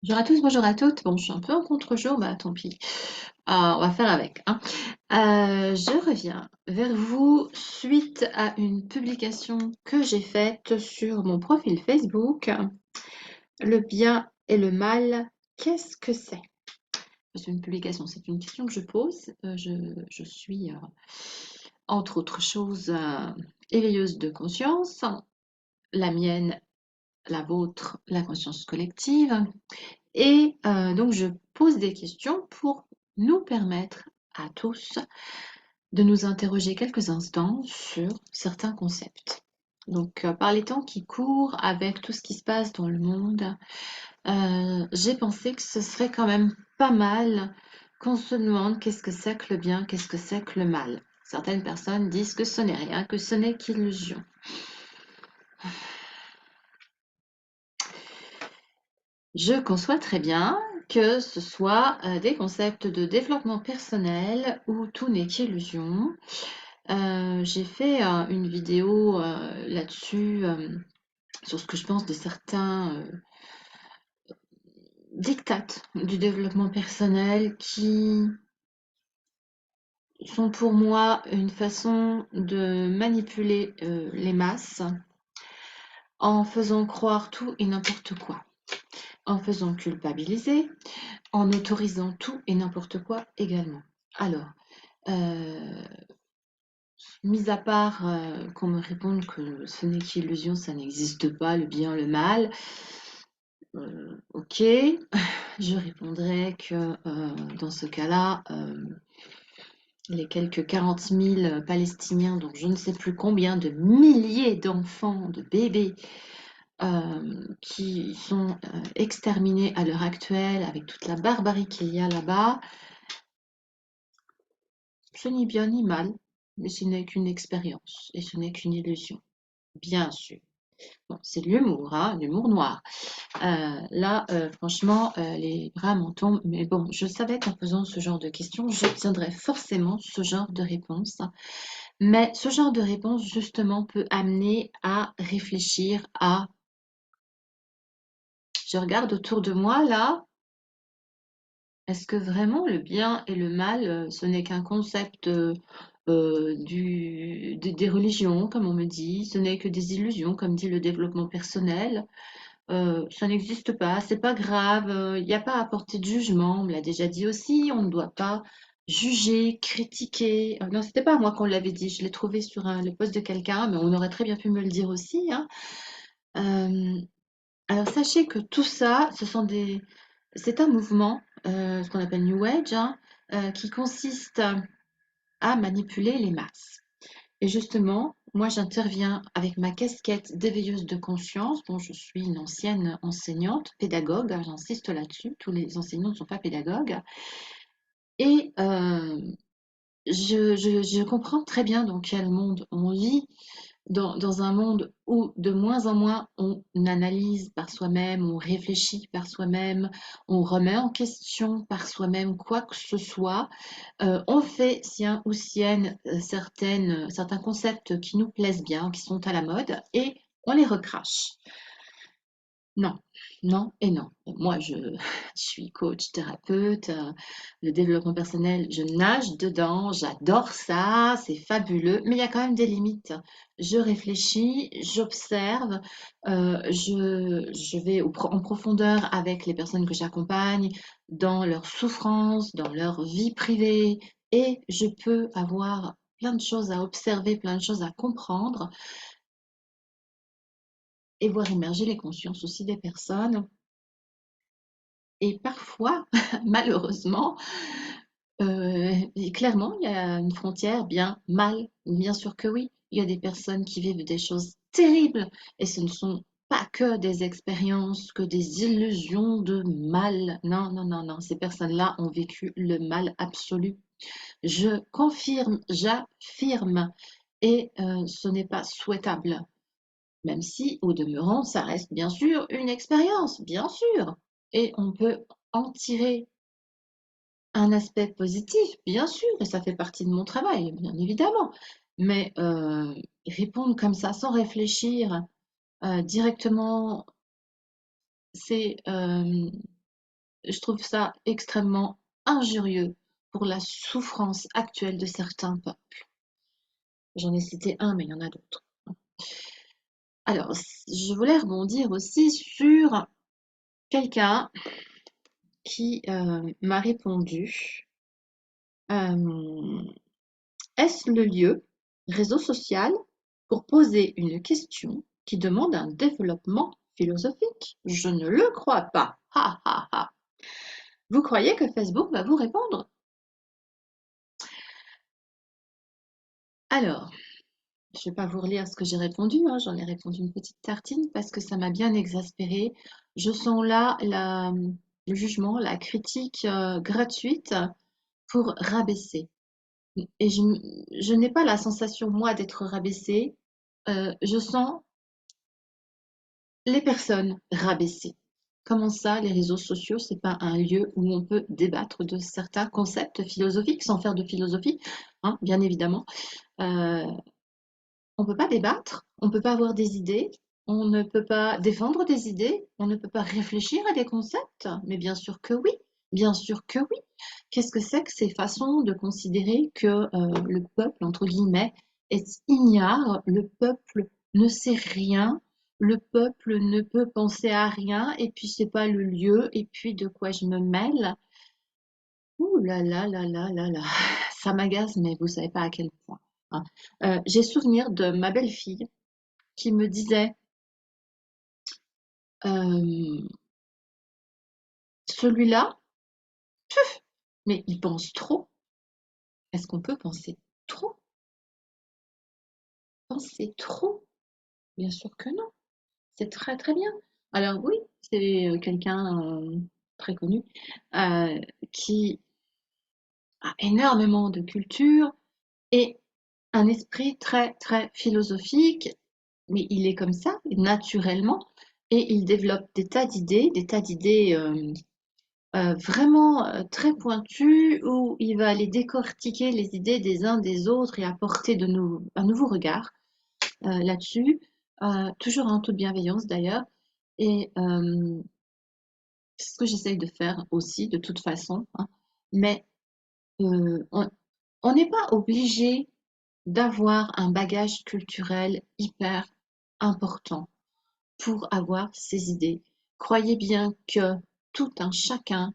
Bonjour à tous, bonjour à toutes. Bon, je suis un peu en contre-jour, bah tant pis. On va faire avec, hein. Je reviens vers vous suite à une publication que j'ai faite sur mon profil Facebook. Le bien et le mal, qu'est-ce que c'est? C'est une publication, c'est une question que je pose. Je suis, entre autres choses, éveilleuse de conscience, la mienne, la vôtre, la conscience collective. Et donc je pose des questions pour nous permettre à tous de nous interroger quelques instants sur certains concepts. Donc par les temps qui courent, avec tout ce qui se passe dans le monde, j'ai pensé que ce serait quand même pas mal qu'on se demande qu'est-ce que c'est que le bien, qu'est-ce que c'est que le mal. Certaines personnes disent que ce n'est rien, que ce n'est qu'illusion. Je conçois très bien que ce soit des concepts de développement personnel où tout n'est qu'illusion. J'ai fait une vidéo là-dessus, sur ce que je pense de certains dictats du développement personnel qui sont pour moi une façon de manipuler les masses en faisant croire tout et n'importe quoi, en faisant culpabiliser, en autorisant tout et n'importe quoi également. Alors, euh, mis à part qu'on me réponde que ce n'est qu'illusion, ça n'existe pas, le bien, le mal, ok, je répondrai que dans ce cas-là, les quelques 40 000 Palestiniens, dont je ne sais plus combien de milliers d'enfants, de bébés, qui sont exterminés à l'heure actuelle avec toute la barbarie qu'il y a là-bas, ce n'est bien ni mal, mais ce n'est qu'une expérience et ce n'est qu'une illusion, bien sûr. Bon, c'est de l'humour, hein, l'humour noir. Là, franchement, les bras m'en tombent. Mais bon, je savais qu'en posant ce genre de questions, j'obtiendrais forcément ce genre de réponse. Mais ce genre de réponse, justement, peut amener à réfléchir à... Je regarde autour de moi, là. Est-ce que vraiment le bien et le mal, ce n'est qu'un concept des religions, comme on me dit, ce n'est que des illusions, comme dit le développement personnel. Ça n'existe pas, c'est pas grave, il n'y a pas à porter de jugement, on me l'a déjà dit aussi, on ne doit pas juger, critiquer. Non, c'était pas à moi qu'on l'avait dit, je l'ai trouvé sur le post de quelqu'un, mais on aurait très bien pu me le dire aussi, hein. Euh, alors sachez que tout ça, c'est un mouvement, ce qu'on appelle New Age, hein, qui consiste à manipuler les masses. Et justement, moi, j'interviens avec ma casquette d'éveilleuse de conscience. Bon, je suis une ancienne enseignante, pédagogue, hein, j'insiste là-dessus. Tous les enseignants ne sont pas pédagogues. Et je comprends très bien dans quel monde on vit, dans un monde où de moins en moins on analyse par soi-même, on réfléchit par soi-même, on remet en question par soi-même quoi que ce soit. On fait sien ou sienne certains concepts qui nous plaisent bien, qui sont à la mode, et on les recrache. Non, non et non. Moi, je suis coach, thérapeute, le développement personnel, je nage dedans, j'adore ça, c'est fabuleux, mais il y a quand même des limites. Je réfléchis, j'observe, je vais en profondeur avec les personnes que j'accompagne dans leur souffrance, dans leur vie privée, et je peux avoir plein de choses à observer, plein de choses à comprendre, et voir émerger les consciences aussi des personnes. Et parfois, malheureusement, et clairement, il y a une frontière bien mal. Bien sûr que oui. Il y a des personnes qui vivent des choses terribles et ce ne sont pas que des expériences, que des illusions de mal. Non, non, non, non. Ces personnes-là ont vécu le mal absolu. Je confirme, j'affirme. Et ce n'est pas souhaitable. Même si, au demeurant, ça reste bien sûr une expérience, bien sûr. Et on peut en tirer un aspect positif, bien sûr, et ça fait partie de mon travail, bien évidemment. Mais répondre comme ça sans réfléchir directement, c'est je trouve ça extrêmement injurieux pour la souffrance actuelle de certains peuples. J'en ai cité un, mais il y en a d'autres. Alors, je voulais rebondir aussi sur quelqu'un qui m'a répondu. Est-ce le lieu, réseau social, pour poser une question qui demande un développement philosophique? Je ne le crois pas. Ha ha ha. Vous croyez que Facebook va vous répondre? Alors, je ne vais pas vous relire ce que j'ai répondu, hein, j'en ai répondu une petite tartine parce que ça m'a bien exaspérée. Je sens là le jugement, la critique gratuite pour rabaisser. Et je n'ai pas la sensation, moi, d'être rabaissée. Je sens les personnes rabaissées. Comment ça, les réseaux sociaux, c'est pas un lieu où on peut débattre de certains concepts philosophiques sans faire de philosophie, hein, bien évidemment. Euh, on ne peut pas débattre, on ne peut pas avoir des idées, on ne peut pas défendre des idées, on ne peut pas réfléchir à des concepts. Mais bien sûr que oui, bien sûr que oui. Qu'est-ce que c'est que ces façons de considérer que le peuple, entre guillemets, est ignare, le peuple ne sait rien, le peuple ne peut penser à rien, et puis c'est pas le lieu, et puis de quoi je me mêle? Ouh là là là là là là, ça m'agace, mais vous savez pas à quel point, hein. J'ai souvenir de ma belle-fille qui me disait celui-là, mais il pense trop. Est-ce qu'on peut penser trop? Penser trop? Bien sûr que non. C'est très très bien. Alors oui, c'est quelqu'un très connu euh, qui a énormément de culture et un esprit très très philosophique, mais il est comme ça naturellement et il développe des tas d'idées vraiment très pointues où il va aller décortiquer les idées des uns des autres et apporter un nouveau regard là-dessus, toujours en toute bienveillance d'ailleurs. Et c'est ce que j'essaye de faire aussi, de toute façon, hein. Mais on n'est pas obligé d'avoir un bagage culturel hyper important pour avoir ses idées. Croyez bien que tout un chacun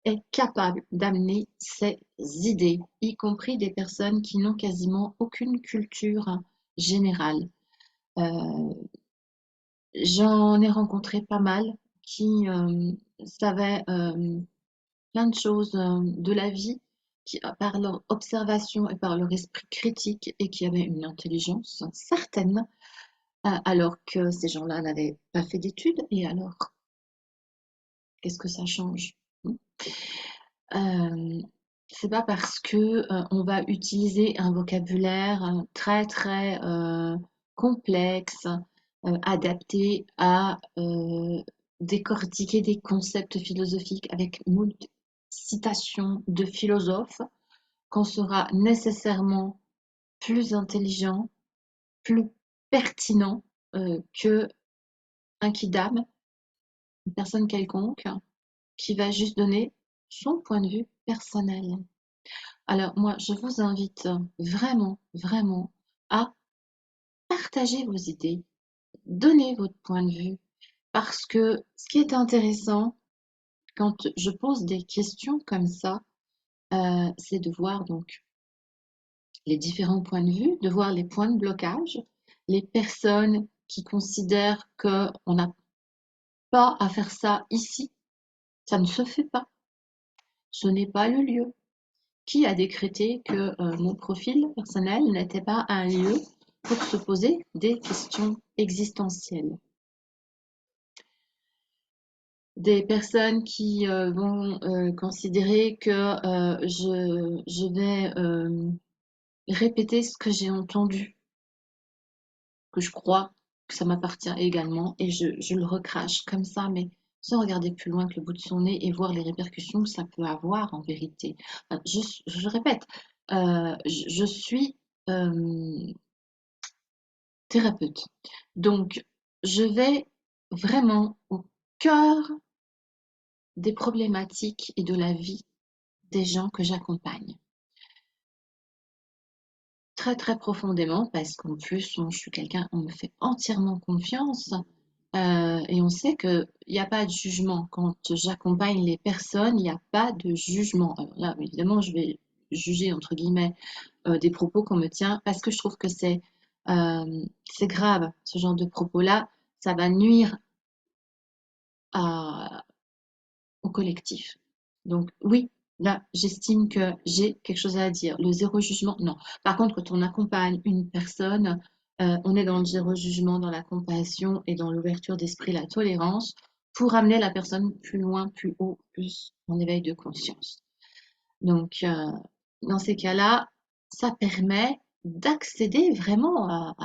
est capable d'amener ses idées, y compris des personnes qui n'ont quasiment aucune culture générale. Euh, J'en ai rencontré pas mal qui savaient plein de choses de la vie qui, par leur observation et par leur esprit critique et qui avaient une intelligence certaine, alors que ces gens-là n'avaient pas fait d'études. Et alors, qu'est-ce que ça change? Euh, c'est pas parce que on va utiliser un vocabulaire très très complexe, adapté à décortiquer des concepts philosophiques avec moult citations de philosophes, qu'on sera nécessairement plus intelligent, plus pertinent que un kidam, une personne quelconque, qui va juste donner son point de vue personnel. Alors moi, je vous invite vraiment, vraiment à partager vos idées, donner votre point de vue, parce que ce qui est intéressant quand je pose des questions comme ça, c'est de voir donc les différents points de vue, de voir les points de blocage, les personnes qui considèrent qu'on n'a pas à faire ça ici, ça ne se fait pas, ce n'est pas le lieu. Qui a décrété que mon profil personnel n'était pas un lieu pour se poser des questions existentielles? Des personnes qui vont considérer que je vais répéter ce que j'ai entendu, que je crois que ça m'appartient également, et je le recrache comme ça, mais sans regarder plus loin que le bout de son nez et voir les répercussions que ça peut avoir en vérité. Je répète, je suis thérapeute. Donc, je vais vraiment au cœur des problématiques et de la vie des gens que j'accompagne. Très, très profondément parce qu'en plus, je suis quelqu'un, on me fait entièrement confiance, et on sait qu'il y a pas de jugement. Quand j'accompagne les personnes, il y a pas de jugement. Alors là, évidemment, je vais «juger» entre guillemets, des propos qu'on me tient parce que je trouve que c'est grave, ce genre de propos-là, ça va nuire à au collectif. Donc oui, là, j'estime que j'ai quelque chose à dire. Le zéro jugement, non. Par contre, quand on accompagne une personne, on est dans le zéro jugement, dans la compassion et dans l'ouverture d'esprit, la tolérance, pour amener la personne plus loin, plus haut, plus en éveil de conscience. Donc, dans ces cas-là, ça permet d'accéder vraiment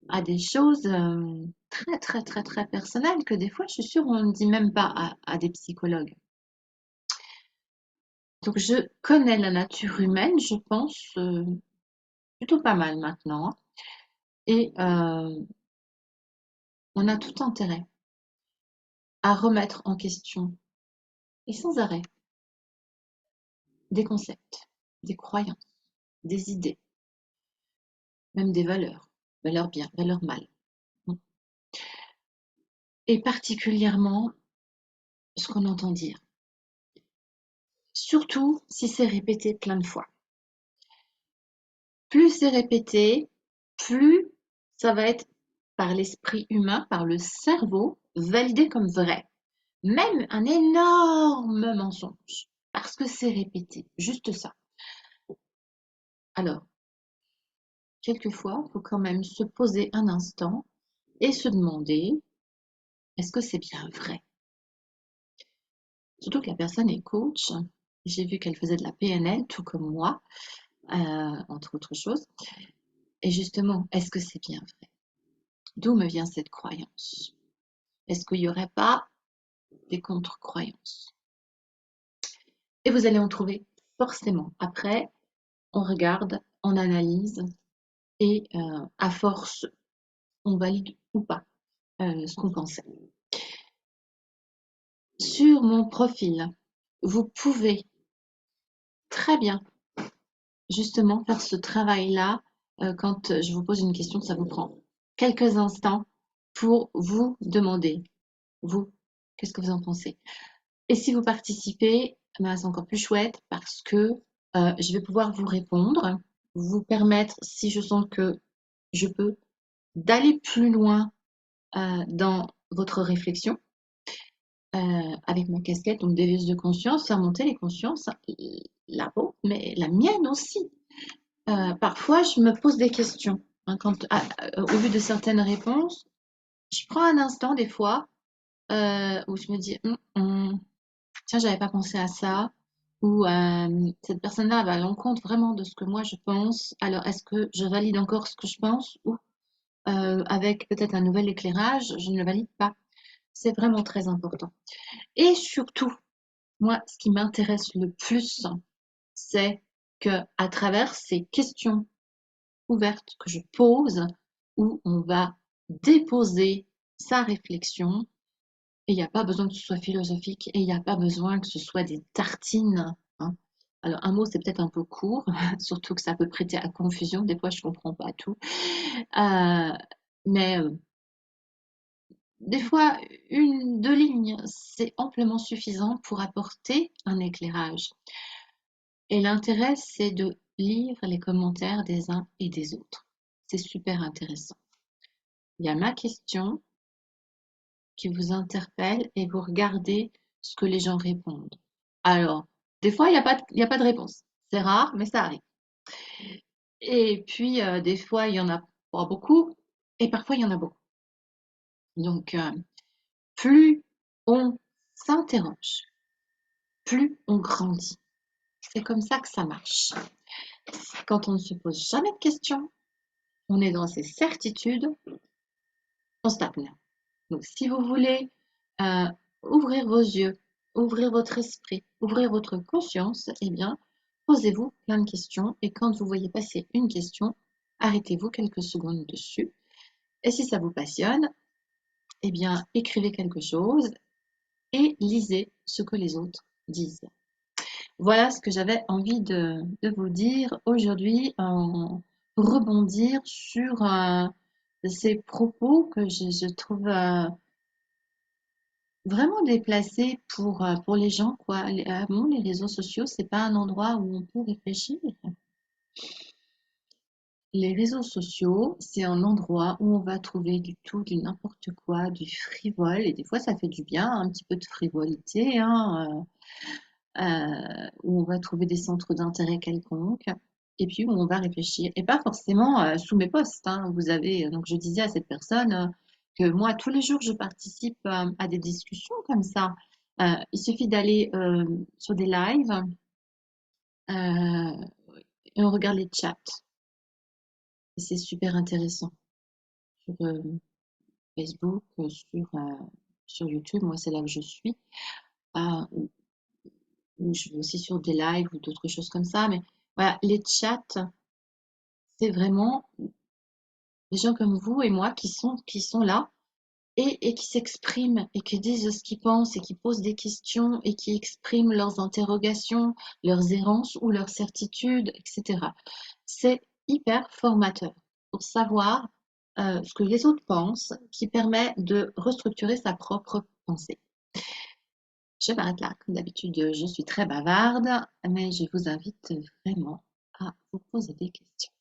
à des choses très, très, très, très personnelles que des fois, je suis sûre, on ne dit même pas à des psychologues. Donc je connais la nature humaine, je pense, plutôt pas mal maintenant, hein. Et on a tout intérêt à remettre en question, et sans arrêt, des concepts, des croyances, des idées, même des valeurs, valeurs bien, valeurs mal. Et particulièrement ce qu'on entend dire. Surtout si c'est répété plein de fois. Plus c'est répété, plus ça va être par l'esprit humain, par le cerveau, validé comme vrai. Même un énorme mensonge, parce que c'est répété, juste ça. Alors, quelquefois, il faut quand même se poser un instant et se demander, est-ce que c'est bien vrai? Surtout que la personne est coach. J'ai vu qu'elle faisait de la PNL, tout comme moi, entre autres choses. Et justement, est-ce que c'est bien vrai? D'où me vient cette croyance? Est-ce qu'il n'y aurait pas des contre-croyances? Et vous allez en trouver forcément. Après, on regarde, on analyse et à force, on valide ou pas ce qu'on pensait. Sur mon profil, vous pouvez très bien justement faire ce travail-là quand je vous pose une question, ça vous prend quelques instants pour vous demander, vous, qu'est-ce que vous en pensez? Et si vous participez, ben, c'est encore plus chouette parce que je vais pouvoir vous répondre, vous permettre, si je sens que je peux, d'aller plus loin dans votre réflexion avec ma casquette donc dévieuse de conscience, faire monter les consciences, la vôtre, mais la mienne aussi. Parfois, je me pose des questions hein, au vu de certaines réponses. Je prends un instant des fois où je me dis tiens, j'avais pas pensé à ça. Ou cette personne-là va à l'encontre vraiment de ce que moi je pense. Alors, est-ce que je valide encore ce que je pense ou avec peut-être un nouvel éclairage, je ne le valide pas. C'est vraiment très important. Et surtout, moi, ce qui m'intéresse le plus, c'est que à travers ces questions ouvertes que je pose, où on va déposer sa réflexion, et il n'y a pas besoin que ce soit philosophique, et il n'y a pas besoin que ce soit des tartines, hein. Alors, un mot, c'est peut-être un peu court, surtout que ça peut prêter à confusion. Des fois, je ne comprends pas tout. Euh, mais des fois, une, deux lignes, c'est amplement suffisant pour apporter un éclairage. Et l'intérêt, c'est de lire les commentaires des uns et des autres. C'est super intéressant. Il y a ma question qui vous interpelle et vous regardez ce que les gens répondent. Alors, des fois, il y a pas de réponse. C'est rare, mais ça arrive. Et puis, des fois, il y en a pas beaucoup et parfois, il y en a beaucoup. Donc, plus on s'interroge, plus on grandit. C'est comme ça que ça marche. Quand on ne se pose jamais de questions, on est dans ses certitudes, on stagne. Donc, si vous voulez euh, ouvrir vos yeux, ouvrir votre esprit, ouvrir votre conscience, eh bien, posez-vous plein de questions et quand vous voyez passer une question, arrêtez-vous quelques secondes dessus. Et si ça vous passionne, eh bien, écrivez quelque chose et lisez ce que les autres disent. Voilà ce que j'avais envie de vous dire aujourd'hui, pour rebondir sur ces propos que je trouve vraiment déplacés pour les gens, quoi. Bon, les réseaux sociaux, c'est pas un endroit où on peut réfléchir. Les réseaux sociaux, c'est un endroit où on va trouver du tout, du n'importe quoi, du frivole, et des fois ça fait du bien, un petit peu de frivolité, hein, où on va trouver des centres d'intérêt quelconques, et puis où on va réfléchir. Et pas forcément sous mes posts, hein. Vous avez, donc je disais à cette personne que moi, tous les jours, je participe à des discussions comme ça. Il suffit d'aller sur des lives et on regarde les chats. Et c'est super intéressant. Sur Facebook, sur YouTube, moi c'est là que je suis, ou je vais aussi sur des lives ou d'autres choses comme ça. Mais voilà, les chats, c'est vraiment des gens comme vous et moi qui sont là et qui s'expriment et qui disent ce qu'ils pensent et qui posent des questions et qui expriment leurs interrogations, leurs errances ou leurs certitudes, etc. C'est hyper formateur pour savoir ce que les autres pensent, qui permet de restructurer sa propre pensée. Je m'arrête là. Comme d'habitude, je suis très bavarde, mais je vous invite vraiment à vous poser des questions.